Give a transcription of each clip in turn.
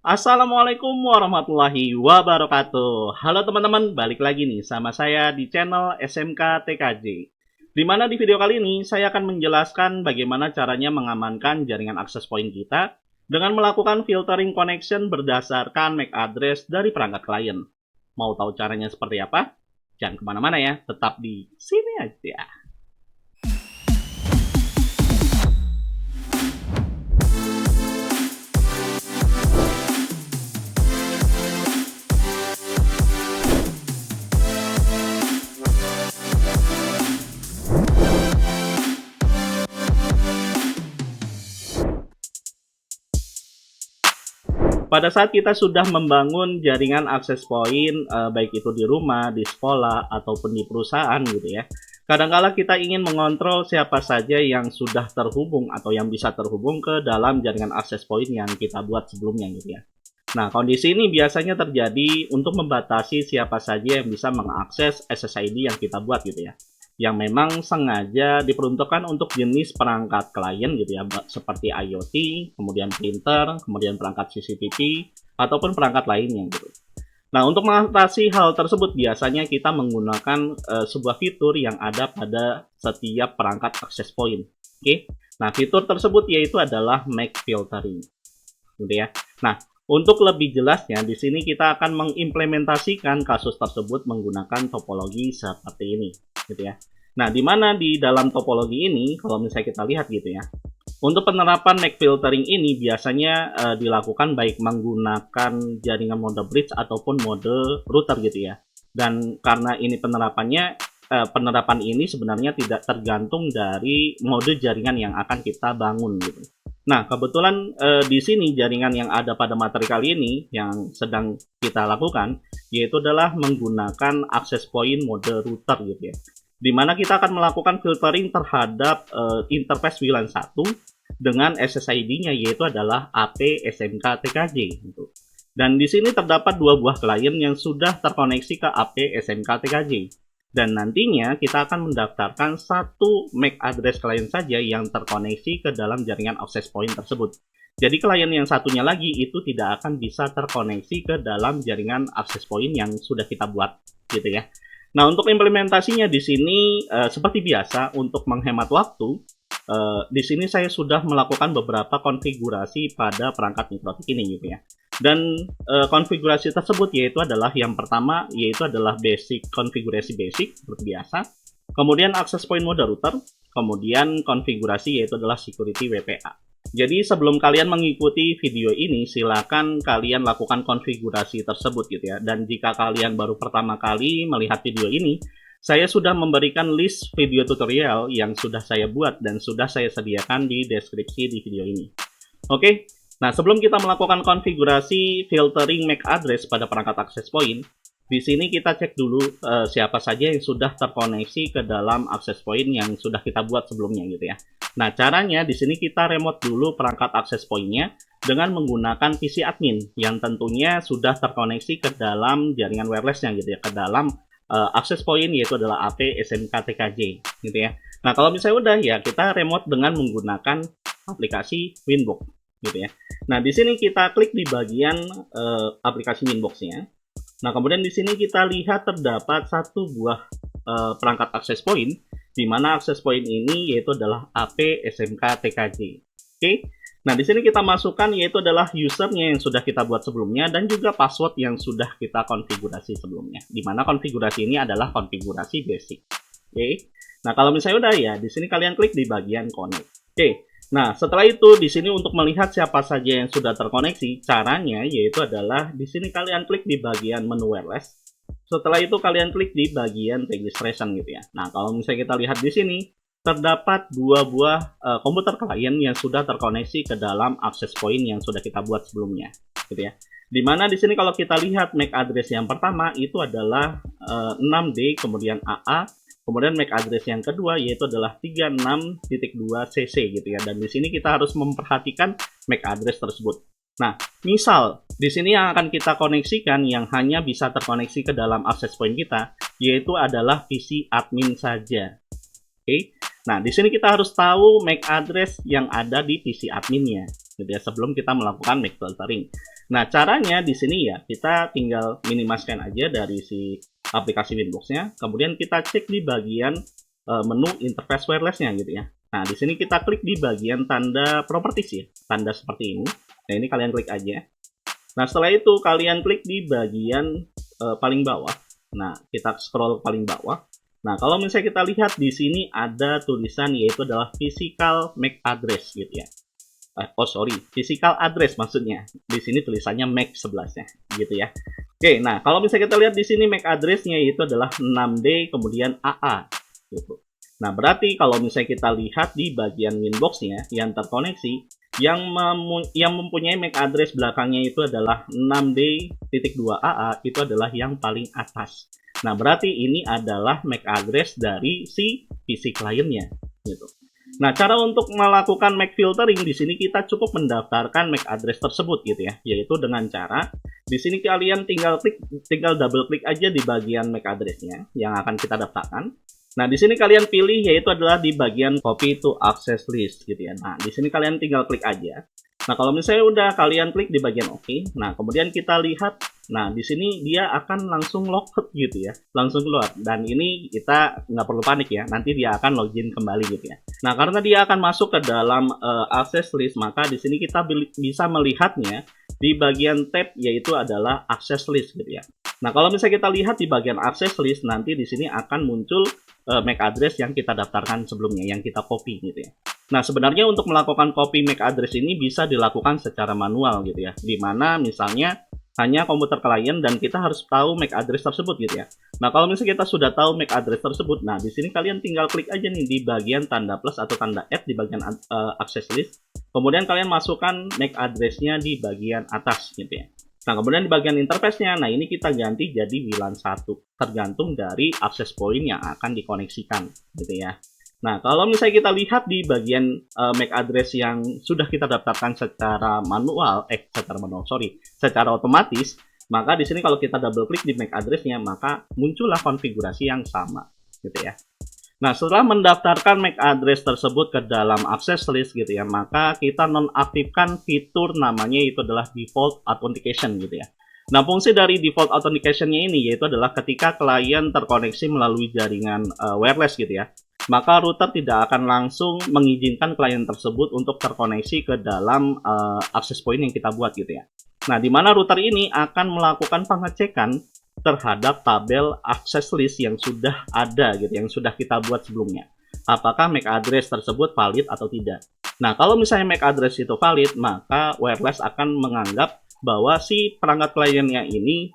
Assalamualaikum warahmatullahi wabarakatuh. Halo teman-teman, balik lagi nih sama saya di channel SMK TKJ. Di mana di video kali ini saya akan menjelaskan bagaimana caranya mengamankan jaringan akses point kita dengan melakukan filtering connection berdasarkan MAC address dari perangkat klien. Mau tahu caranya seperti apa? Jangan kemana-mana ya, tetap di sini aja. Pada saat kita sudah membangun jaringan akses point, baik itu di rumah, di sekolah, ataupun di perusahaan gitu ya. Kadangkala kita ingin mengontrol siapa saja yang sudah terhubung atau yang bisa terhubung ke dalam jaringan akses point yang kita buat sebelumnya gitu ya. Nah, kondisi ini biasanya terjadi untuk membatasi siapa saja yang bisa mengakses SSID yang kita buat gitu ya, yang memang sengaja diperuntukkan untuk jenis perangkat klien gitu ya, seperti IoT, kemudian printer, kemudian perangkat CCTV, ataupun perangkat lainnya gitu. Nah, untuk mengatasi hal tersebut biasanya kita menggunakan sebuah fitur yang ada pada setiap perangkat access point. Oke. Nah, fitur tersebut yaitu adalah MAC filtering. Gitu ya. Nah, untuk lebih jelasnya di sini kita akan mengimplementasikan kasus tersebut menggunakan topologi seperti ini, gitu ya. Nah, di mana di dalam topologi ini kalau misalnya kita lihat gitu ya. Untuk penerapan MAC filtering ini biasanya dilakukan baik menggunakan jaringan mode bridge ataupun mode router gitu ya. Dan karena ini penerapan ini sebenarnya tidak tergantung dari mode jaringan yang akan kita bangun gitu. Nah, kebetulan di sini jaringan yang ada pada materi kali ini yang sedang kita lakukan yaitu adalah menggunakan access point mode router gitu ya. Di mana kita akan melakukan filtering terhadap interface WLAN 1 dengan SSID-nya yaitu adalah AP SMK TKJ gitu. Dan di sini terdapat dua buah klien yang sudah terkoneksi ke AP SMK TKJ. Dan nantinya kita akan mendaftarkan satu MAC address klien saja yang terkoneksi ke dalam jaringan access point tersebut. Jadi klien yang satunya lagi itu tidak akan bisa terkoneksi ke dalam jaringan access point yang sudah kita buat gitu ya. Nah, untuk implementasinya di sini seperti biasa untuk menghemat waktu, di sini saya sudah melakukan beberapa konfigurasi pada perangkat mikrotik ini gitu ya. Dan konfigurasi tersebut yaitu adalah yang pertama yaitu adalah konfigurasi basic seperti biasa, kemudian access point mode router, kemudian konfigurasi yaitu adalah security WPA. Jadi sebelum kalian mengikuti video ini silakan kalian lakukan konfigurasi tersebut gitu ya. Dan jika kalian baru pertama kali melihat video ini, saya sudah memberikan list video tutorial yang sudah saya buat dan sudah saya sediakan di deskripsi di video ini. Oke. Nah, sebelum kita melakukan konfigurasi filtering MAC address pada perangkat access point, di sini kita cek dulu siapa saja yang sudah terkoneksi ke dalam access point yang sudah kita buat sebelumnya gitu ya. Nah, caranya di sini kita remote dulu perangkat access point-nya dengan menggunakan PC admin yang tentunya sudah terkoneksi ke dalam jaringan wireless-nya gitu ya, ke dalam access point yaitu adalah AP SMK TKJ gitu ya. Nah, kalau misalnya udah ya kita remote dengan menggunakan aplikasi Winbox gitu ya. Nah, di sini kita klik di bagian aplikasi Winbox-nya. Nah, kemudian di sini kita lihat terdapat satu buah perangkat access point, di mana access point ini yaitu adalah AP SMK TKJ. Oke. Nah, di sini kita masukkan yaitu adalah usernya yang sudah kita buat sebelumnya dan juga password yang sudah kita konfigurasi sebelumnya. Di mana konfigurasi ini adalah konfigurasi basic. Oke. Nah, kalau misalnya udah ya, di sini kalian klik di bagian connect. Oke. Nah, setelah itu di sini untuk melihat siapa saja yang sudah terkoneksi, caranya yaitu adalah di sini kalian klik di bagian menu wireless. Setelah itu kalian klik di bagian registration gitu ya. Nah, kalau misalnya kita lihat di sini terdapat dua buah komputer klien yang sudah terkoneksi ke dalam access point yang sudah kita buat sebelumnya, gitu ya. Dimana di sini kalau kita lihat MAC address yang pertama itu adalah 6D kemudian AA. Kemudian MAC address yang kedua yaitu adalah 36.2cc gitu ya. Dan di sini kita harus memperhatikan MAC address tersebut. Nah, misal di sini yang akan kita koneksikan yang hanya bisa terkoneksi ke dalam access point kita yaitu adalah PC admin saja. Oke. Nah, di sini kita harus tahu MAC address yang ada di PC adminnya gitu ya sebelum kita melakukan MAC filtering. Nah, caranya di sini ya, kita tinggal minimaskan aja dari si aplikasi Winbox-nya, kemudian kita cek di bagian menu interface wireless-nya gitu ya. Nah, di sini kita klik di bagian tanda properties ya, tanda seperti ini. Nah, ini kalian klik aja. Nah, setelah itu kalian klik di bagian paling bawah. Nah, kita scroll paling bawah. Nah, kalau misalnya kita lihat di sini ada tulisan yaitu adalah physical MAC address gitu ya. Physical address maksudnya. Di sini tulisannya MAC sebelahnya gitu ya. Oke, nah kalau misalnya kita lihat di sini MAC address-nya itu adalah 6D kemudian AA gitu. Nah, berarti kalau misalnya kita lihat di bagian Winbox-nya yang terkoneksi, yang mempunyai MAC address belakangnya itu adalah 6D.2AA, itu adalah yang paling atas. Nah, berarti ini adalah MAC address dari si PC client-nya gitu. Nah, cara untuk melakukan MAC filtering di sini kita cukup mendaftarkan MAC address tersebut gitu ya, yaitu dengan cara di sini kalian tinggal double klik aja di bagian MAC address-nya yang akan kita daftarkan. Nah, di sini kalian pilih yaitu adalah di bagian copy to access list gitu ya. Nah, di sini kalian tinggal klik aja. Nah, kalau misalnya udah kalian klik di bagian OK, nah kemudian kita lihat, nah di sini dia akan langsung logout gitu ya, langsung keluar. Dan ini kita nggak perlu panik ya, nanti dia akan login kembali gitu ya. Nah, karena dia akan masuk ke dalam access list, maka di sini kita bisa melihatnya di bagian tab yaitu adalah access list gitu ya. Nah, kalau misalnya kita lihat di bagian access list, nanti di sini akan muncul MAC address yang kita daftarkan sebelumnya, yang kita copy gitu ya. Nah, sebenarnya untuk melakukan copy MAC address ini bisa dilakukan secara manual gitu ya, di mana misalnya hanya komputer klien dan kita harus tahu MAC address tersebut gitu ya. Nah, kalau misalnya kita sudah tahu MAC address tersebut, nah di sini kalian tinggal klik aja nih di bagian tanda plus atau tanda add di bagian access list. Kemudian kalian masukkan MAC address-nya di bagian atas gitu ya. Nah, kemudian di bagian interface-nya, nah ini kita ganti jadi WLAN 1, tergantung dari access point yang akan dikoneksikan, gitu ya. Nah, kalau misalnya kita lihat di bagian MAC address yang sudah kita daftarkan secara secara otomatis, maka di sini kalau kita double klik di MAC address-nya, maka muncullah konfigurasi yang sama, gitu ya. Nah, setelah mendaftarkan MAC address tersebut ke dalam access list gitu ya, maka kita nonaktifkan fitur namanya itu adalah default authentication gitu ya. Nah, fungsi dari default authentication-nya ini yaitu adalah ketika klien terkoneksi melalui jaringan wireless gitu ya, maka router tidak akan langsung mengizinkan klien tersebut untuk terkoneksi ke dalam access point yang kita buat gitu ya. Nah, di mana router ini akan melakukan pengecekan terhadap tabel access list yang sudah ada gitu, yang sudah kita buat sebelumnya. Apakah MAC address tersebut valid atau tidak. Nah, kalau misalnya MAC address itu valid, maka wireless akan menganggap bahwa si perangkat kliennya ini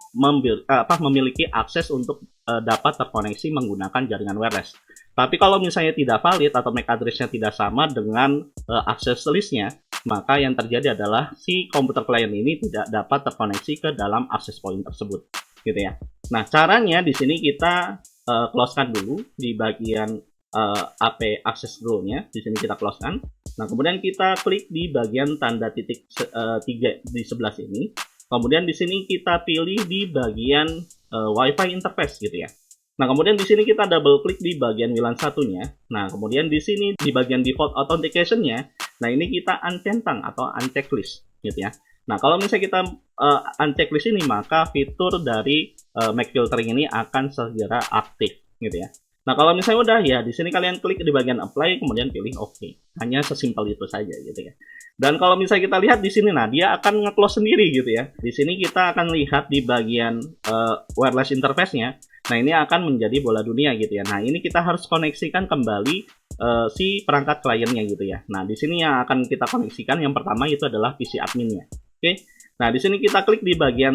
memiliki akses untuk dapat terkoneksi menggunakan jaringan wireless. Tapi kalau misalnya tidak valid atau MAC address-nya tidak sama dengan access list-nya, maka yang terjadi adalah si komputer klien ini tidak dapat terkoneksi ke dalam access point tersebut. Gitu ya. Nah, caranya di sini kita close-kan dulu di bagian AP access rule-nya. Di sini kita close-kan. Nah, kemudian kita klik di bagian tanda titik 3 di sebelah sini. Kemudian di sini kita pilih di bagian Wi-Fi interface gitu ya. Nah, kemudian di sini kita double klik di bagian WLAN satunya. Nah, kemudian di sini di bagian default authentication-nya, nah ini kita uncentang atau unchecklist gitu ya. Nah, kalau misalnya kita unchecklist ini, maka fitur dari MAC filtering ini akan segera aktif, gitu ya. Nah, kalau misalnya udah ya, di sini kalian klik di bagian apply, kemudian pilih OK. Hanya sesimpel itu saja, gitu ya. Dan kalau misalnya kita lihat di sini, nah dia akan nge-close sendiri, gitu ya. Di sini kita akan lihat di bagian wireless interface-nya. Nah, ini akan menjadi bola dunia, gitu ya. Nah, ini kita harus koneksikan kembali si perangkat kliennya, gitu ya. Nah, di sini yang akan kita koneksikan yang pertama itu adalah PC adminnya. Oke, nah di sini kita klik di bagian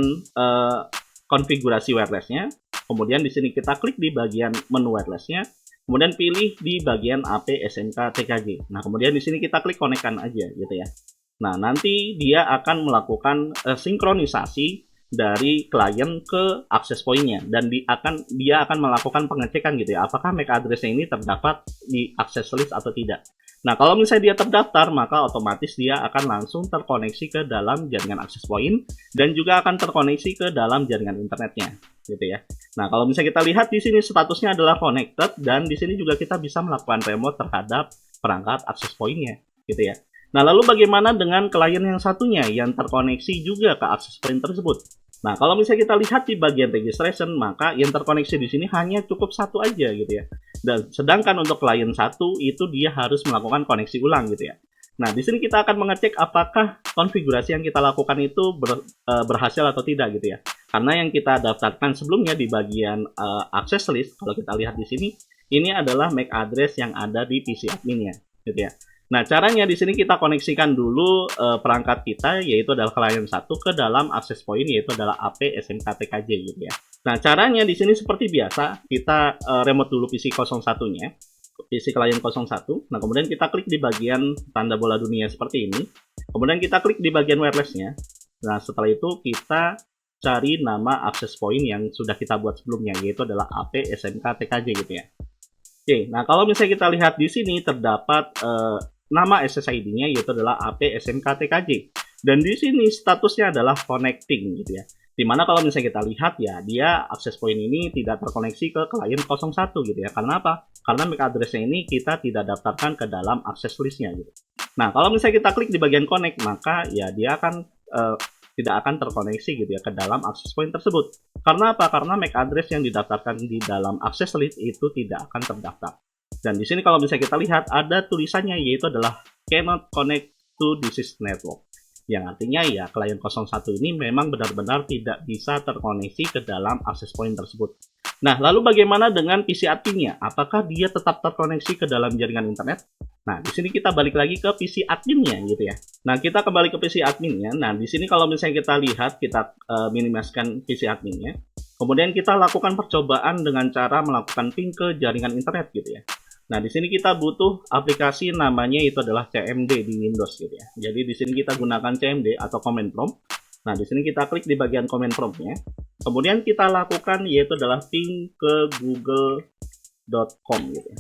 konfigurasi wireless-nya, kemudian di sini kita klik di bagian menu wireless-nya, kemudian pilih di bagian AP SMK TKG. Nah, kemudian di sini kita klik konekkan aja gitu ya. Nah, nanti dia akan melakukan sinkronisasi dari klien ke access point-nya dan dia akan melakukan pengecekan gitu ya, apakah MAC address-nya ini terdapat di access list atau tidak. Nah, kalau misalnya dia terdaftar, maka otomatis dia akan langsung terkoneksi ke dalam jaringan access point dan juga akan terkoneksi ke dalam jaringan internetnya, gitu ya. Nah, kalau misalnya kita lihat di sini statusnya adalah connected dan di sini juga kita bisa melakukan remote terhadap perangkat access point-nya, gitu ya. Nah, lalu bagaimana dengan klien yang satunya yang terkoneksi juga ke access point tersebut? Nah, kalau misalnya kita lihat di bagian registration, maka yang terkoneksi di sini hanya cukup satu aja gitu ya. Dan sedangkan untuk klien satu itu dia harus melakukan koneksi ulang gitu ya. Nah, di sini kita akan mengecek apakah konfigurasi yang kita lakukan itu berhasil atau tidak gitu ya. Karena yang kita daftarkan sebelumnya di bagian access list, kalau kita lihat di sini, ini adalah MAC address yang ada di PC adminnya gitu ya. Nah, caranya di sini kita koneksikan dulu perangkat kita, yaitu adalah klien 1 ke dalam access point, yaitu adalah AP SMK-TKJ gitu ya. Nah, caranya di sini seperti biasa, kita remote dulu PC 01-nya, PC klien 01. Nah, kemudian kita klik di bagian tanda bola dunia seperti ini. Kemudian kita klik di bagian wireless-nya. Nah, setelah itu kita cari nama access point yang sudah kita buat sebelumnya, yaitu adalah AP SMK-TKJ gitu ya. Oke, nah kalau misalnya kita lihat di sini terdapat nama SSID-nya yaitu adalah AP SMK-TKJ. Dan di sini statusnya adalah connecting gitu ya. Dimana kalau misalnya kita lihat ya, dia access point ini tidak terkoneksi ke klien 01 gitu ya. Karena apa? Karena MAC address-nya ini kita tidak daftarkan ke dalam access list-nya gitu. Nah, kalau misalnya kita klik di bagian connect, maka ya dia akan tidak akan terkoneksi gitu ya ke dalam access point tersebut. Karena apa? Karena MAC address yang didaftarkan di dalam access list itu tidak akan terdaftar. Dan di sini kalau misalnya kita lihat ada tulisannya yaitu adalah cannot connect to this network. Yang artinya ya klien 01 ini memang benar-benar tidak bisa terkoneksi ke dalam access point tersebut. Nah, lalu bagaimana dengan PC adminnya? Apakah dia tetap terkoneksi ke dalam jaringan internet? Nah, di sini kita balik lagi ke PC adminnya gitu ya. Nah, kita kembali ke PC adminnya. Nah, di sini kalau misalnya kita lihat, kita minimasikan PC adminnya. Kemudian kita lakukan percobaan dengan cara melakukan ping ke jaringan internet gitu ya. Nah, di sini kita butuh aplikasi namanya itu adalah CMD di Windows gitu ya. Jadi di sini kita gunakan CMD atau command prompt. Nah, di sini kita klik di bagian command prompt-nya. Kemudian kita lakukan yaitu adalah ping ke google.com gitu ya.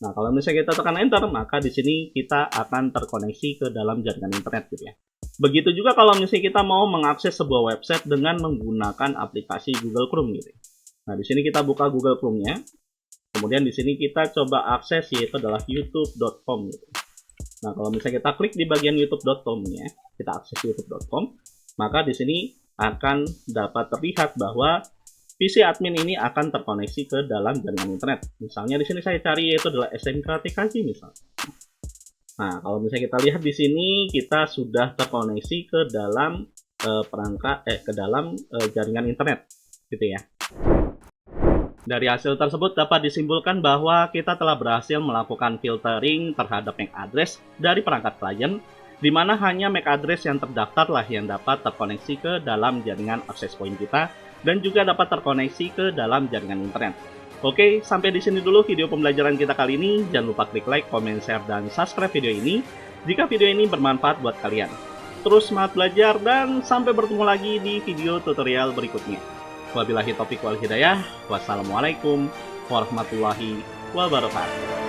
Nah, kalau misalnya kita tekan enter, maka di sini kita akan terkoneksi ke dalam jaringan internet gitu ya. Begitu juga kalau misalnya kita mau mengakses sebuah website dengan menggunakan aplikasi Google Chrome gitu ya. Nah, di sini kita buka Google Chrome-nya. Kemudian di sini kita coba akses yaitu adalah youtube.com gitu. Nah, kalau misalnya kita klik di bagian youtube.com-nya, kita akses youtube.com, maka di sini akan dapat terlihat bahwa PC admin ini akan terkoneksi ke dalam jaringan internet. Misalnya di sini saya cari yaitu adalah SMK-TKJ misalnya. Nah, kalau misalnya kita lihat di sini kita sudah terkoneksi ke dalam jaringan internet gitu ya. Dari hasil tersebut dapat disimpulkan bahwa kita telah berhasil melakukan filtering terhadap MAC address dari perangkat klien, di mana hanya MAC address yang terdaftarlah yang dapat terkoneksi ke dalam jaringan access point kita, dan juga dapat terkoneksi ke dalam jaringan internet. Oke, sampai di sini dulu video pembelajaran kita kali ini. Jangan lupa klik like, comment, share, dan subscribe video ini jika video ini bermanfaat buat kalian. Terus semangat belajar dan sampai bertemu lagi di video tutorial berikutnya. Wabillahi taufiq wal hidayah. Wassalamualaikum warahmatullahi wabarakatuh.